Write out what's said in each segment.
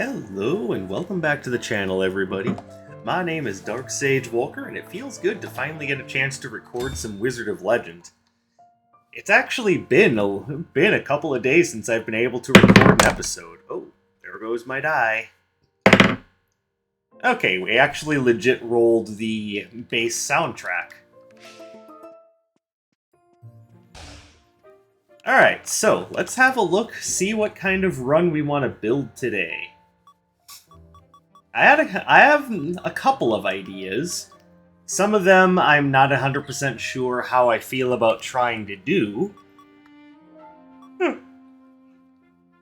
Hello and welcome back to the channel, everybody. My name is Dark Sage Walker, and it feels good to finally get a chance to record some Wizard of Legend. It's actually been a couple of days since I've been able to record an episode. Oh, there goes my die. Okay, we actually legit rolled the base soundtrack. Alright, so let's have a look, see what kind of run we want to build today. I have a couple of ideas. Some of them I'm not 100% sure how I feel about trying to do.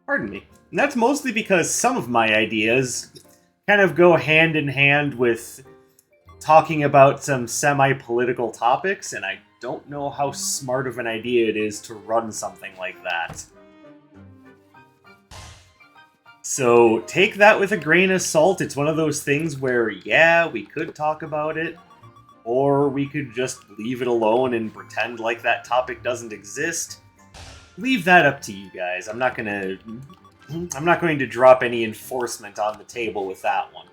Pardon me. And that's mostly because some of my ideas kind of go hand in hand with talking about some semi-political topics, and I don't know how smart of an idea it is to run something like that. So take that with a grain of salt. It's one of those things where, yeah, we could talk about it, or we could just leave it alone and pretend like that topic doesn't exist. Leave that up to you guys. I'm not going to drop any enforcement on the table with that one.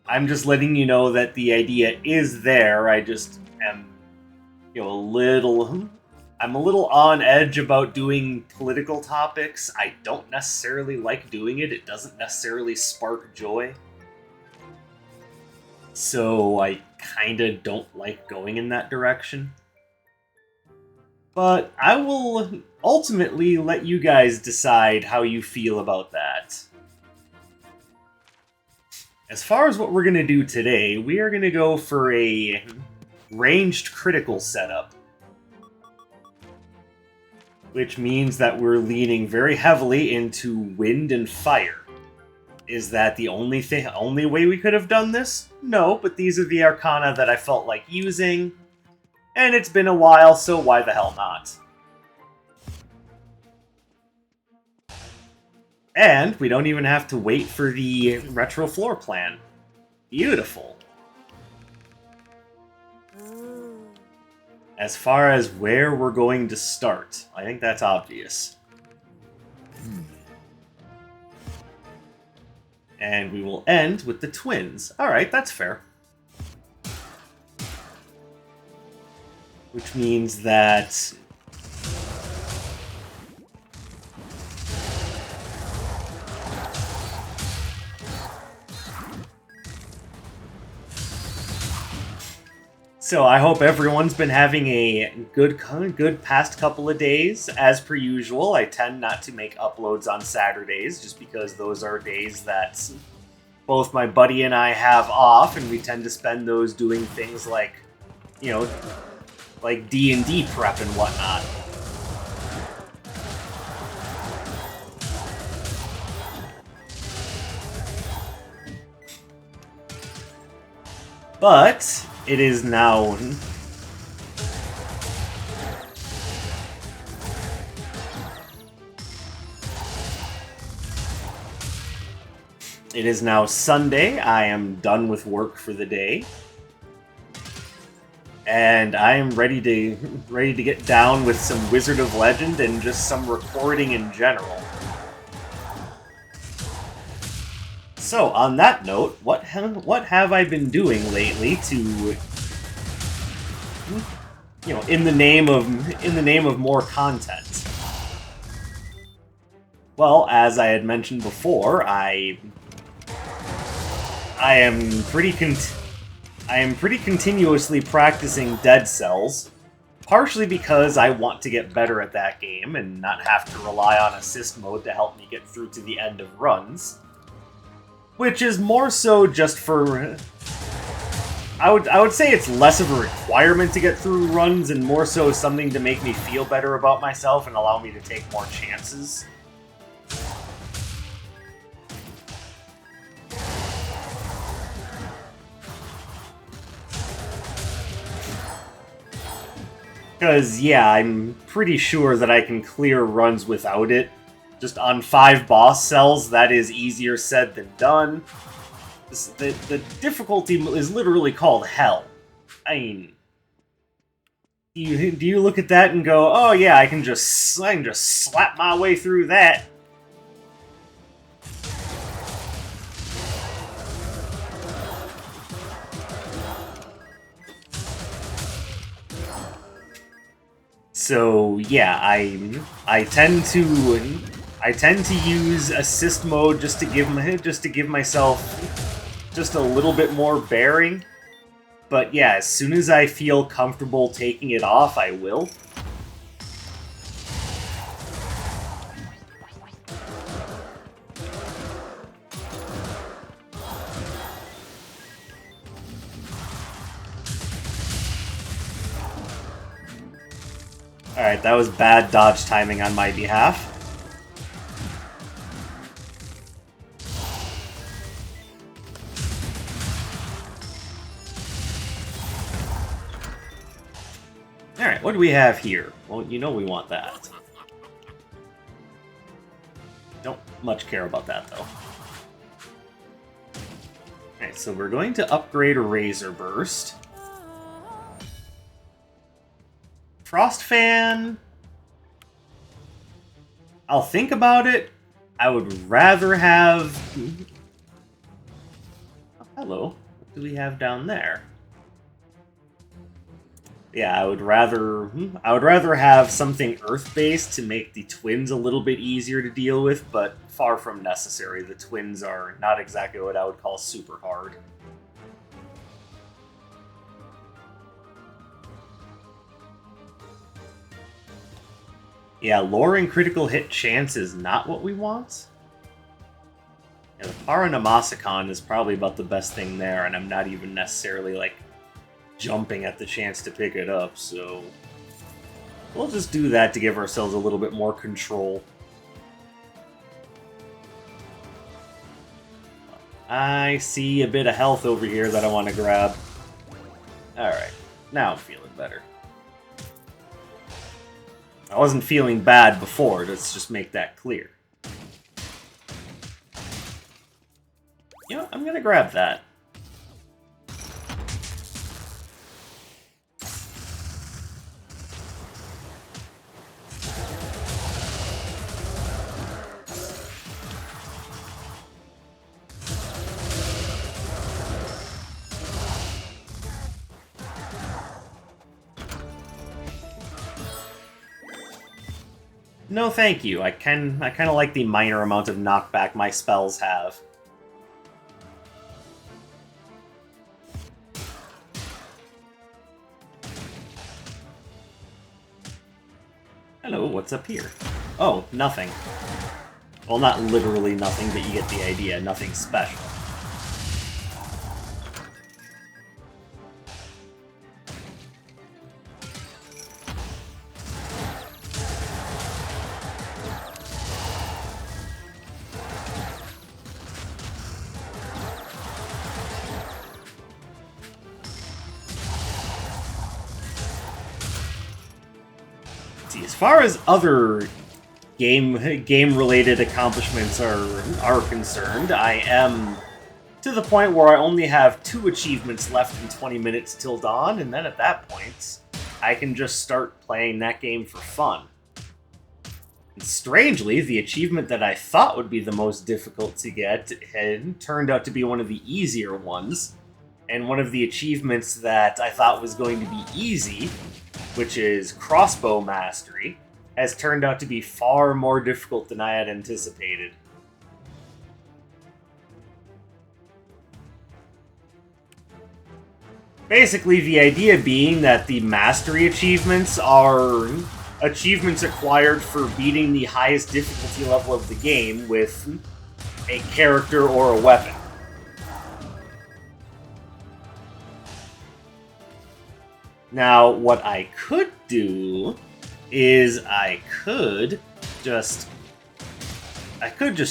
I'm just letting you know that the idea is there. I just am, I'm a little on edge about doing political topics. I don't necessarily like doing it. It doesn't necessarily spark joy. So I kinda don't like going in that direction. But I will ultimately let you guys decide how you feel about that. As far as what we're going to do today, we are going to go for a ranged critical setup. Which means that we're leaning very heavily into wind and fire. Is that the only way we could have done this? No, but these are the arcana that I felt like using. And it's been a while, so why the hell not? And we don't even have to wait for the retro floor plan. Beautiful. As far as where we're going to start, I think that's obvious. And we will end with the twins. Alright, that's fair. Which means that... So I hope everyone's been having a good past couple of days. As per usual, I tend not to make uploads on Saturdays, just because those are days that both my buddy and I have off, and we tend to spend those doing things like, like D&D prep and whatnot. But... it is now... It is now Sunday. I am done with work for the day. And I am ready to get down with some Wizard of Legend and just some recording in general. So, on that note, what have I been doing lately to, in the name of more content? Well, as I had mentioned before, I am pretty continuously practicing Dead Cells, partially because I want to get better at that game and not have to rely on assist mode to help me get through to the end of runs. Which is more so just for... I would say it's less of a requirement to get through runs and more so something to make me feel better about myself and allow me to take more chances. Because, yeah, I'm pretty sure that I can clear runs without it. Just on 5 boss cells, that is easier said than done. The difficulty is literally called hell. I mean, do you look at that and go, oh yeah, I can just slap my way through that? So yeah, I tend to use assist mode just to give myself just a little bit more bearing. But yeah, as soon as I feel comfortable taking it off, I will. Alright, that was bad dodge timing on my behalf. Alright, what do we have here? Well, you know we want that. Don't much care about that, though. Alright, so we're going to upgrade a Razor Burst. Frost Fan... I'll think about it. I would rather have... Oh, hello. What do we have down there? Yeah, I would rather have something Earth-based to make the twins a little bit easier to deal with, but far from necessary. The twins are not exactly what I would call super hard. Yeah, lowering critical hit chance is not what we want. Yeah, the Paranamasikon is probably about the best thing there, and I'm not even necessarily, like, jumping at the chance to pick it up, so... We'll just do that to give ourselves a little bit more control. I see a bit of health over here that I want to grab. Alright, now I'm feeling better. I wasn't feeling bad before, let's just make that clear. You know, I'm gonna grab that. No, thank you. I kind of like the minor amount of knockback my spells have. Hello, what's up here? Oh, nothing. Well, not literally nothing, but you get the idea. Nothing special. As far as other game-related accomplishments are concerned, I am to the point where I only have 2 achievements left in 20 minutes till dawn, and then at that point, I can just start playing that game for fun. And strangely, the achievement that I thought would be the most difficult to get had turned out to be one of the easier ones, and one of the achievements that I thought was going to be easy, which is Crossbow Mastery, has turned out to be far more difficult than I had anticipated. Basically, the idea being that the Mastery achievements are achievements acquired for beating the highest difficulty level of the game with a character or a weapon. Now, what I could do is I could just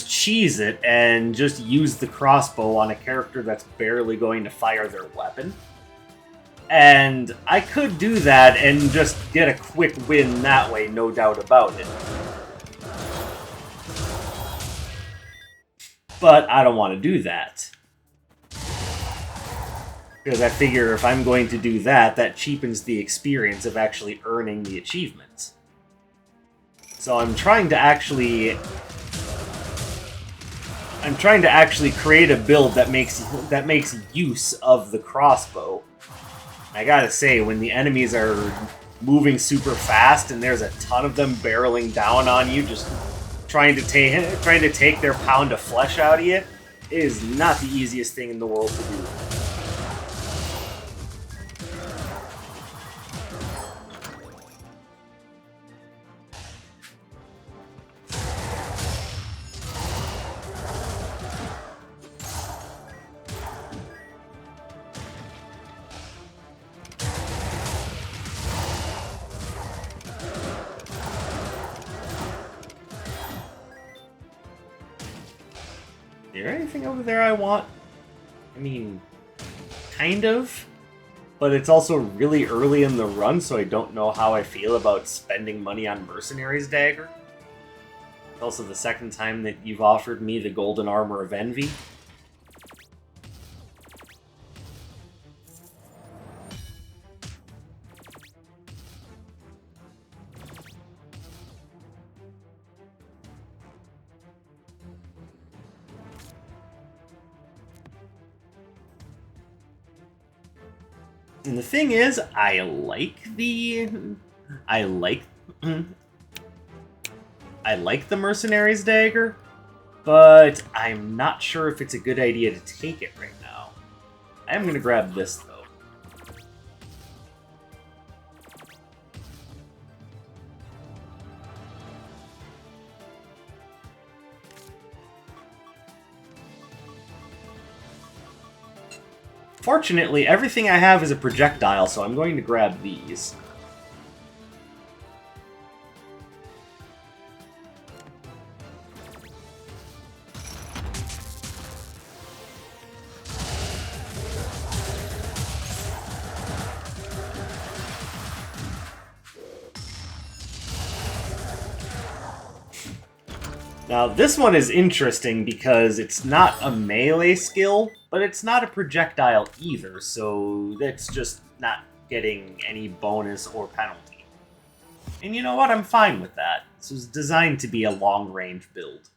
cheese it and just use the crossbow on a character that's barely going to fire their weapon. And I could do that and just get a quick win that way, no doubt about it. But I don't want to do that. Because I figure if I'm going to do that, that cheapens the experience of actually earning the achievements. So I'm trying to actually create a build that makes use of the crossbow. I gotta say, when the enemies are moving super fast, and there's a ton of them barreling down on you, just trying to take their pound of flesh out of you. It is not the easiest thing in the world to do. Is there anything over there I want? I mean, kind of. But it's also really early in the run, so I don't know how I feel about spending money on Mercenary's Dagger. It's also the second time that you've offered me the Golden Armor of Envy. And the thing is, I like the Mercenary's Dagger, but I'm not sure if it's a good idea to take it right now. I am going to grab this, though. Fortunately, everything I have is a projectile, so I'm going to grab these. Now, this one is interesting because it's not a melee skill, but it's not a projectile either, so that's just not getting any bonus or penalty. And you know what? I'm fine with that. This was designed to be a long-range build.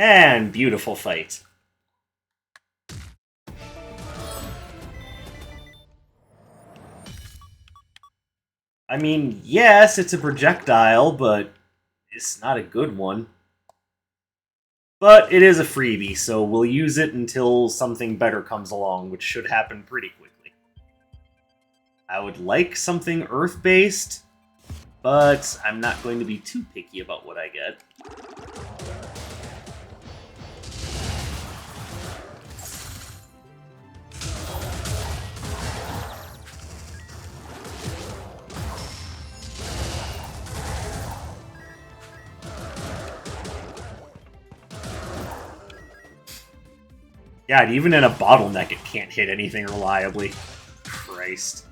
And beautiful fight. I mean, yes, it's a projectile, but it's not a good one. But it is a freebie, so we'll use it until something better comes along, which should happen pretty quickly. I would like something Earth-based, but I'm not going to be too picky about what I get. God, even in a bottleneck, it can't hit anything reliably. Christ.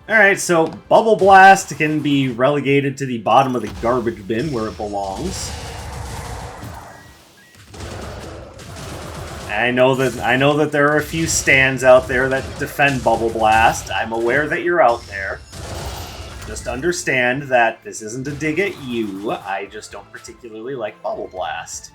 Alright, so Bubble Blast can be relegated to the bottom of the garbage bin where it belongs. I know that there are a few stands out there that defend Bubble Blast. I'm aware that you're out there. Just understand that this isn't a dig at you. I just don't particularly like Bubble Blast.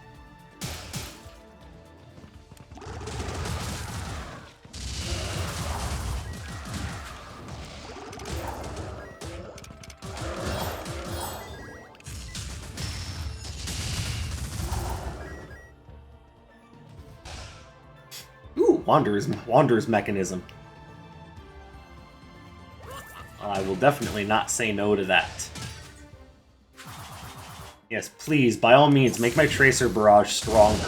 Wanderer's Mechanism. I will definitely not say no to that. Yes, please, by all means, make my Tracer Barrage stronger.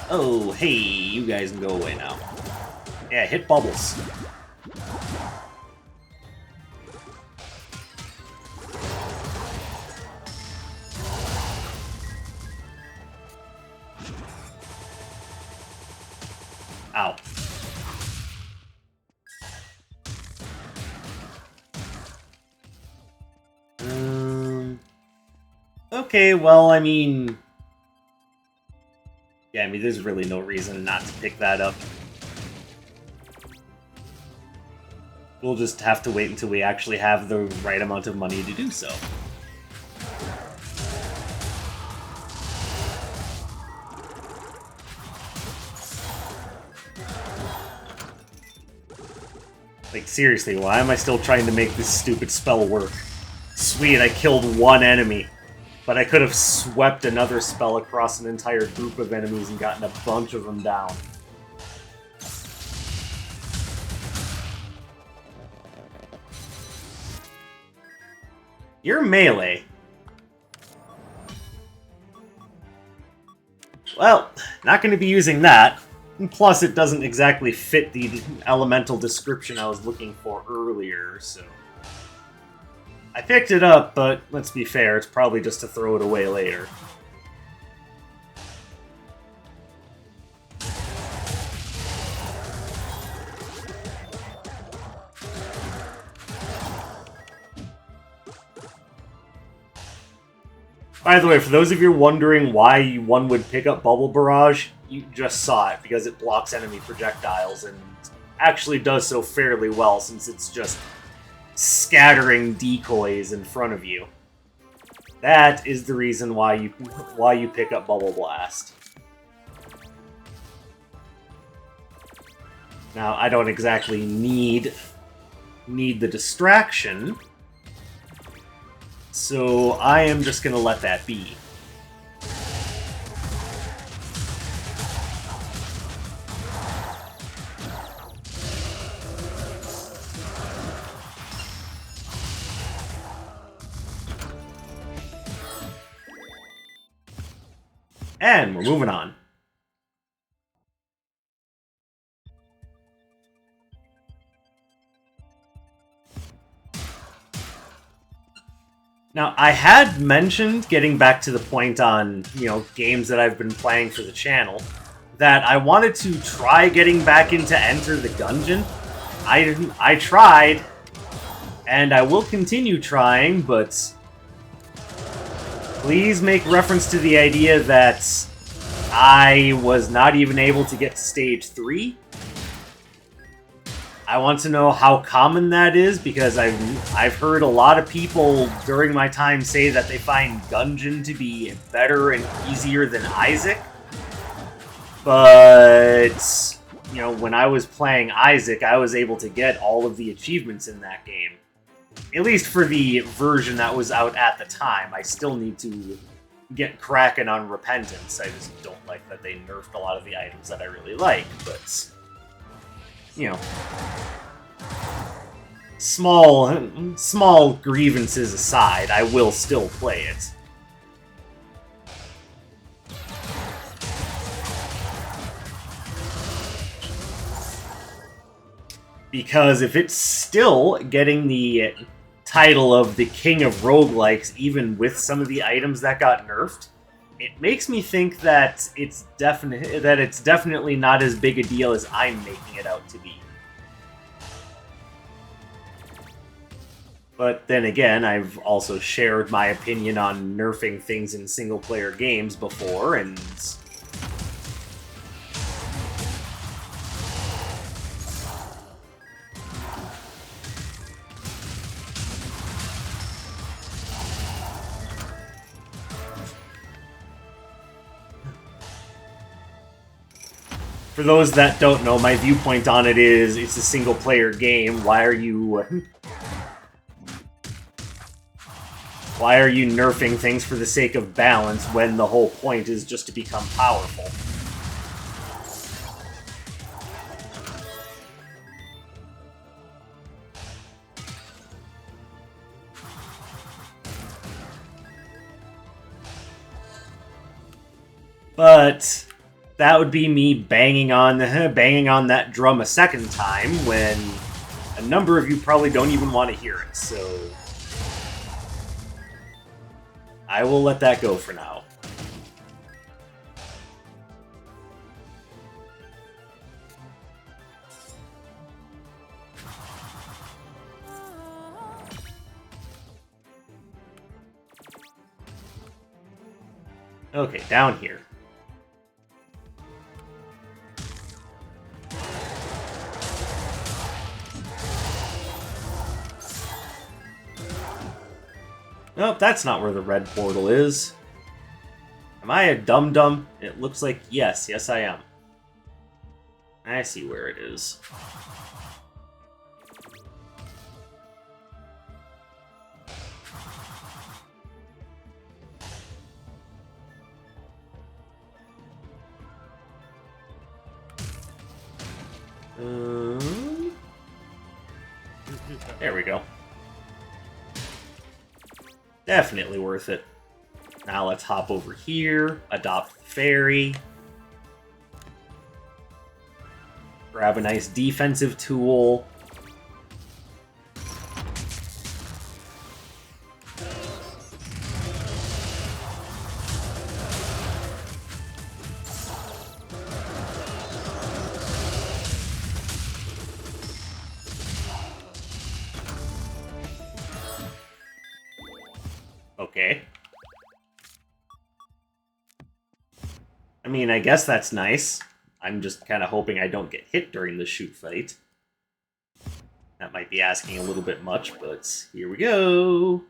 Oh, hey, you guys can go away now. Yeah, hit bubbles. Ow. Okay, well, I mean... Yeah, I mean, there's really no reason not to pick that up. We'll just have to wait until we actually have the right amount of money to do so. Like, seriously, why am I still trying to make this stupid spell work? Sweet, I killed one enemy. But I could have swept another spell across an entire group of enemies and gotten a bunch of them down. You're melee. Well, not going to be using that. Plus, it doesn't exactly fit the elemental description I was looking for earlier, so... I picked it up, but let's be fair, it's probably just to throw it away later. By the way, for those of you wondering why one would pick up Bubble Barrage, you just saw it, because it blocks enemy projectiles, and actually does so fairly well, since it's just scattering decoys in front of you. That is the reason why you pick up Bubble Blast. Now, I don't exactly need the distraction, so I am just going to let that be. And we're moving on. Now, I had mentioned, getting back to the point on, games that I've been playing for the channel, that I wanted to try getting back into Enter the Gungeon. I tried, and I will continue trying, but please make reference to the idea that I was not even able to get to Stage 3. I want to know how common that is, because I've heard a lot of people during my time say that they find Gungeon to be better and easier than Isaac. But, when I was playing Isaac, I was able to get all of the achievements in that game. At least for the version that was out at the time. I still need to get cracking on Repentance. I just don't like that they nerfed a lot of the items that I really like, but... small grievances aside, I will still play it. Because if it's still getting the title of the King of Roguelikes, even with some of the items that got nerfed, it makes me think that it's definitely not as big a deal as I'm making it out to be. But then again, I've also shared my opinion on nerfing things in single-player games before, and... For those that don't know, my viewpoint on it is, it's a single-player game. Why are you nerfing things for the sake of balance when the whole point is just to become powerful? But that would be me banging on that drum a second time when a number of you probably don't even want to hear it, so I will let that go for now. Okay, down here. Nope, that's not where the red portal is. Am I a dum-dum? It looks like yes. Yes, I am. I see where it is. There we go. Definitely worth it. Now let's hop over here, adopt the fairy. Grab a nice defensive tool. Okay. I mean, I guess that's nice. I'm just kind of hoping I don't get hit during the shoot fight. That might be asking a little bit much, but here we go!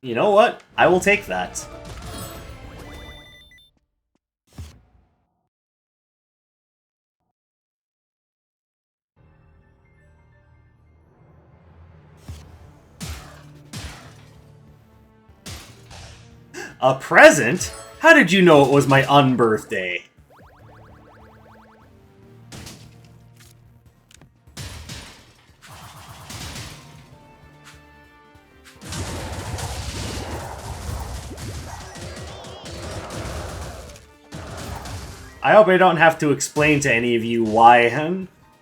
You know what? I will take that. A present? How did you know it was my unbirthday? I hope I don't have to explain to any of you why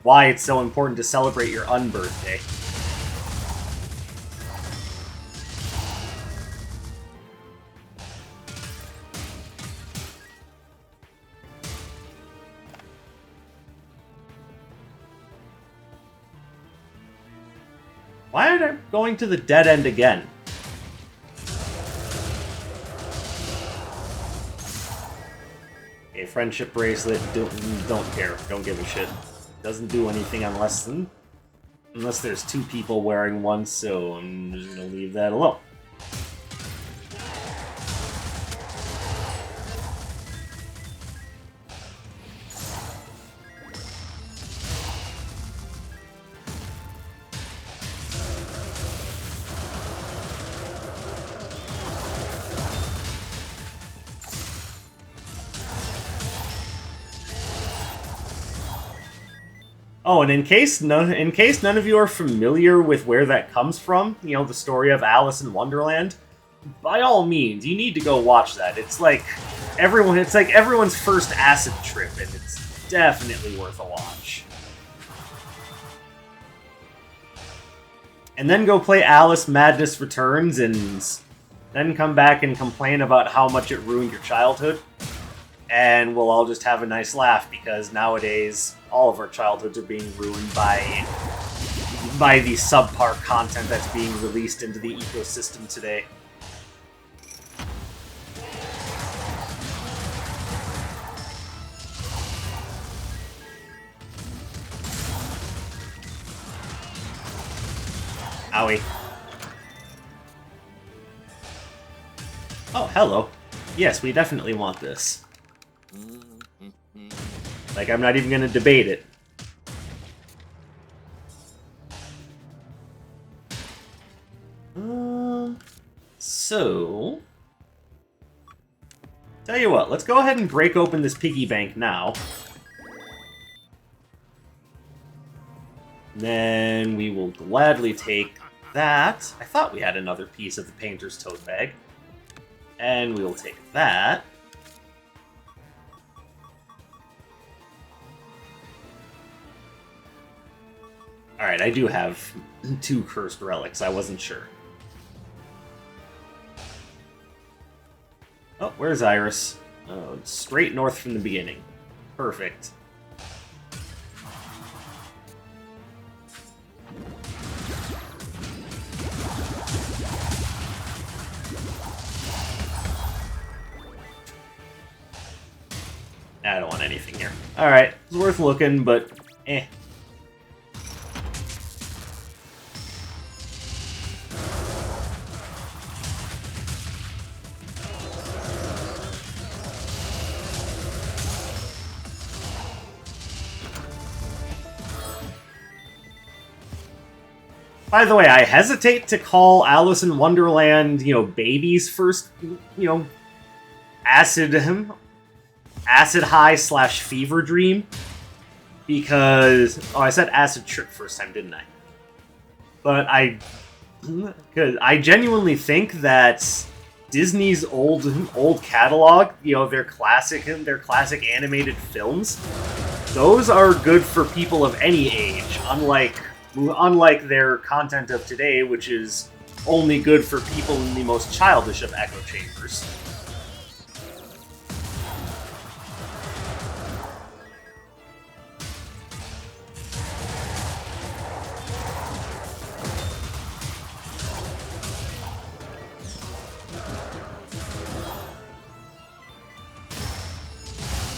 it's so important to celebrate your unbirthday. Why are they going to the dead end again? Okay, friendship bracelet, don't care, don't give a shit. Doesn't do anything unless there's two people wearing one, so I'm just gonna leave that alone. Oh, and in case none of you are familiar with where that comes from, you know, the story of Alice in Wonderland, by all means, you need to go watch that. It's like everyone's first acid trip, and it's definitely worth a watch. And then go play Alice Madness Returns, and then come back and complain about how much it ruined your childhood. And we'll all just have a nice laugh, because nowadays all of our childhoods are being ruined by the subpar content that's being released into the ecosystem today. Owie. Oh, hello. Yes, we definitely want this. Like, I'm not even gonna debate it. So... Tell you what, let's go ahead and break open this piggy bank now. Then we will gladly take that. I thought we had another piece of the painter's tote bag. And we will take that. Alright, I do have 2 cursed relics. I wasn't sure. Oh, where's Iris? Oh, it's straight north from the beginning. Perfect. I don't want anything here. Alright, it's worth looking, but eh. By the way, I hesitate to call Alice in Wonderland, baby's first, acid high / fever dream. Because, I said acid trip first time, didn't I? But I genuinely think that Disney's old catalog, their classic animated films, those are good for people of any age, unlike their content of today, which is only good for people in the most childish of echo chambers.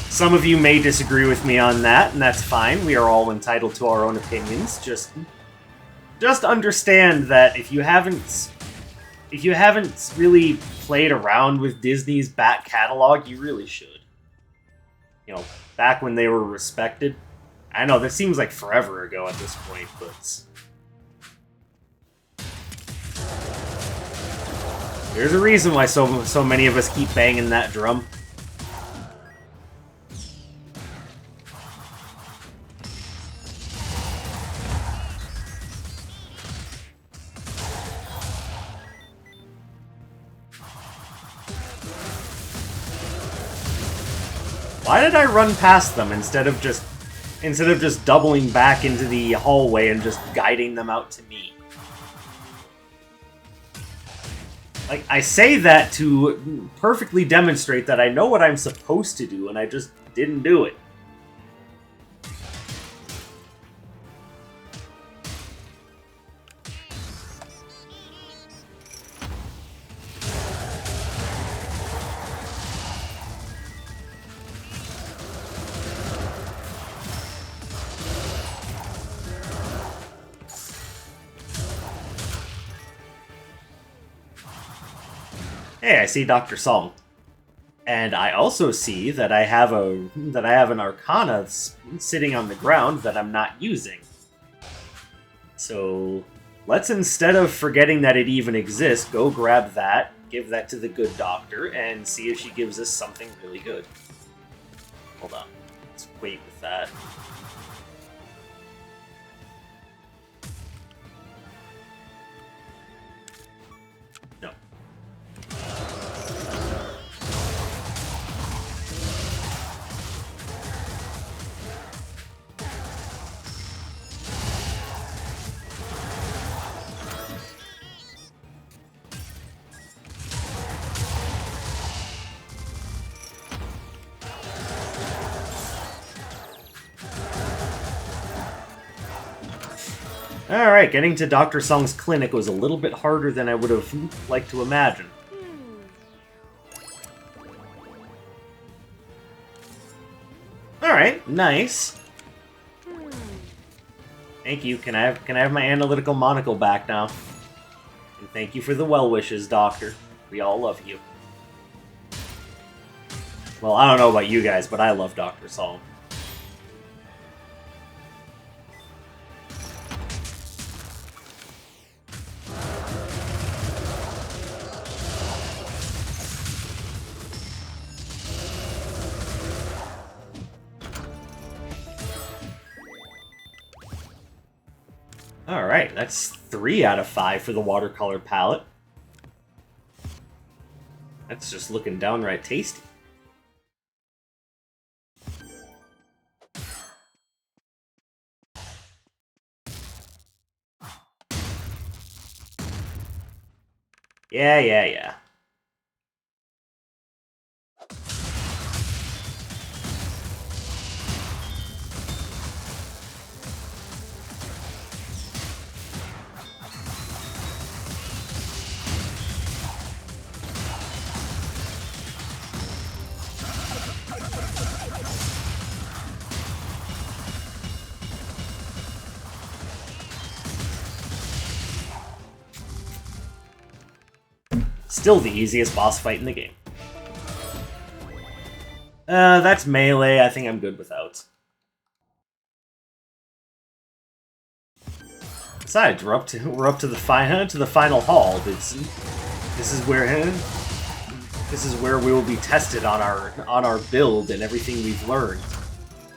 Some of you may disagree with me on that, and that's fine. We are all entitled to our own opinions. Just understand that if you haven't really played around with Disney's back catalog, you really should. Back when they were respected. I know, that seems like forever ago at this point, but... There's a reason why so many of us keep banging that drum. Why did I run past them instead of just doubling back into the hallway and just guiding them out to me? Like, I say that to perfectly demonstrate that I know what I'm supposed to do, and I just didn't do it. Hey, I see Dr. Song. And I also see that I have an Arcana sitting on the ground that I'm not using. So let's, instead of forgetting that it even exists, go grab that, give that to the good doctor, and see if she gives us something really good. Hold on. Let's wait with that. No. Alright, getting to Dr. Song's clinic was a little bit harder than I would have liked to imagine. Alright, nice. Thank you. Can I have my analytical monocle back now? And thank you for the well wishes, Doctor. We all love you. Well, I don't know about you guys, but I love Dr. Song. Alright, that's 3 out of 5 for the watercolor palette. That's just looking downright tasty. Yeah. Still the easiest boss fight in the game. That's melee. I think I'm good without. Besides, we're up to the final hall. This is where we will be tested on our build and everything we've learned.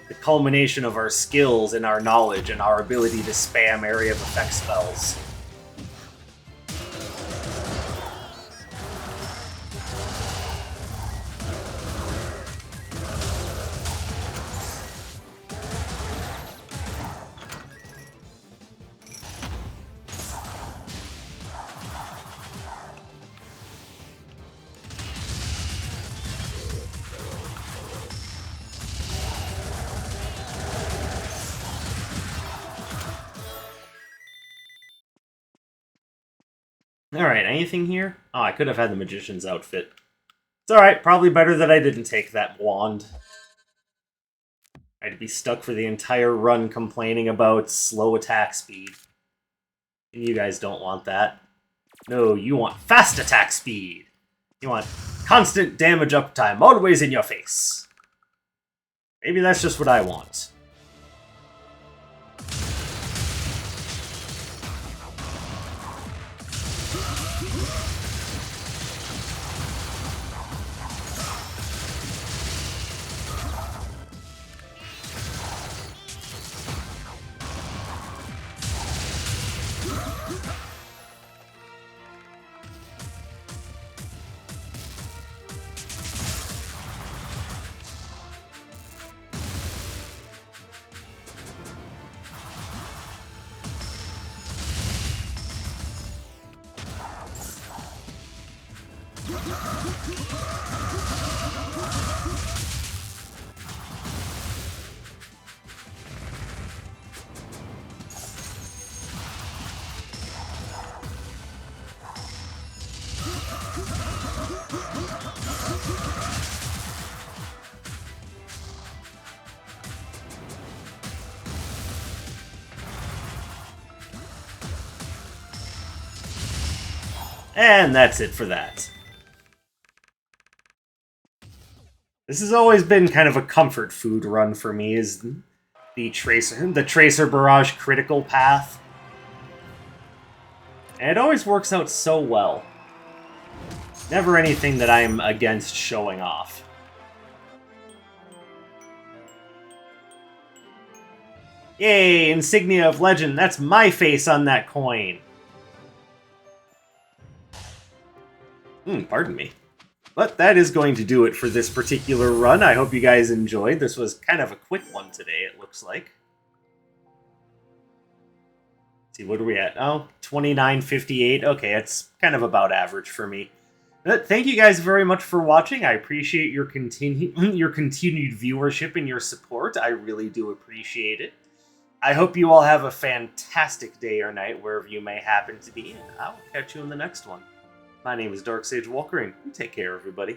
The culmination of our skills and our knowledge and our ability to spam area of effect spells. Alright, anything here? Oh, I could have had the Magician's outfit. It's alright, probably better that I didn't take that wand. I'd be stuck for the entire run complaining about slow attack speed. And you guys don't want that. No, you want fast attack speed! You want constant damage uptime, always in your face! Maybe that's just what I want. And that's it for that. This has always been kind of a comfort food run for me, is the Tracer Barrage critical path. And it always works out so well. Never anything that I'm against showing off. Yay, Insignia of Legend, that's my face on that coin! Pardon me. But that is going to do it for this particular run. I hope you guys enjoyed. This was kind of a quick one today, it looks like. Let's see, what are we at? Oh, 29.58. Okay, it's kind of about average for me. But thank you guys very much for watching. I appreciate your continued viewership and your support. I really do appreciate it. I hope you all have a fantastic day or night wherever you may happen to be, and I'll catch you in the next one. My name is Dark Sage Walker, and take care, everybody.